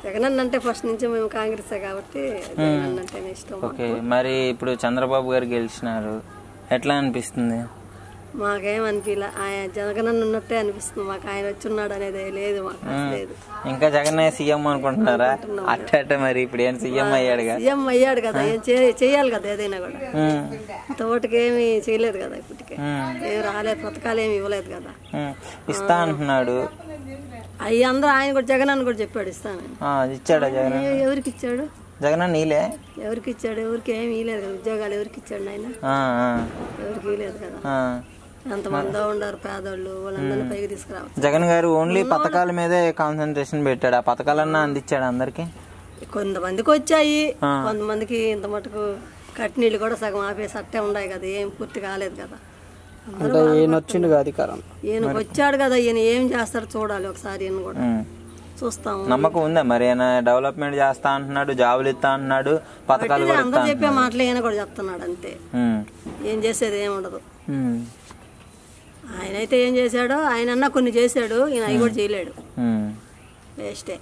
జగన్ అంటే ఫస్ట్ నుంచి మేము కాంగ్రెస్ కాబట్టి జగన్ అంటేనే ఇష్టం. ఓకే, మరి ఇప్పుడు చంద్రబాబు గారు గెలిచినారు, ఎట్లా అనిపిస్తుంది? మాకేం అనిపించలే, ఆయన జగన్ ఉన్నట్టే అనిపిస్తుంది మాకు. ఆయన వచ్చి ఉన్నాడు అనేది లేదు మాకు లేదు. ఇంకా జగన్ సీఎం అనుకుంటున్నారా? అట్ట మరి ఇప్పుడు ఏం సీఎం అయ్యాడుగా? సీఎం అయ్యాడు కదా, చేయాలి కదా ఏదైనా కూడా. ఇంతవరకు ఏమి చేయలేదు కదా, ఇప్పటికే ఏం రాలేదు, పథకాలు ఏమి ఇవ్వలేదు కదా. ఇస్తా అంటున్నాడు అవి అందరూ. ఆయన కూడా జగన్ అని కూడా చెప్పాడు ఇస్తానని. ఇచ్చాడా జగన్? ఎవరికి ఇచ్చాడు జగన్? నీలే ఎవరికి ఇచ్చాడు? ఎవరికి ఏమి ఇవ్వలేదు కదా. ఉద్యోగాలు ఎవరికి ఇచ్చాడు ఆయన? ఎవరికి ఇవ్వలేదు కదా. ఎంతమందో ఉండరు పేదోళ్ళు, వాళ్ళందరినీ పైకి తీసుకురావచ్చు. జగన్ గారు ఓన్లీ పథకాల మీదే కాన్సన్ట్రేషన్ పెట్టాడు. ఆ పథకాలన్నా అందించాడు అందరికి? కొంతమందికి వచ్చాయి, కొంతమందికి ఇంత మటుకు కట్నీళ్ళు కూడా సగం ఆపేసి అట్టే ఉన్నాయి కదా, ఏం పూర్తి కాలేదు కదా. వచ్చిండు అధికారం, ఈయన వచ్చాడు కదా, ఈయన ఏం చేస్తాడు చూడాలి ఒకసారి. ఈయన కూడా చూస్తాము. నమ్మకం ఉందా మరి? ఆయన డెవలప్మెంట్ చేస్తా అంటున్నాడు, జాబులు ఇస్తా అంటున్నాడు, పథకాలు అందరూ చెప్పే మాటలు ఈయన కూడా చెప్తున్నాడు అంతే. ఏం చేసేది ఏమి ఉండదు. ఆయన అయితే ఏం చేశాడో, ఆయన అన్నా కొన్ని చేశాడు, ఈయన అవి కూడా చేయలేడు. వేస్టే.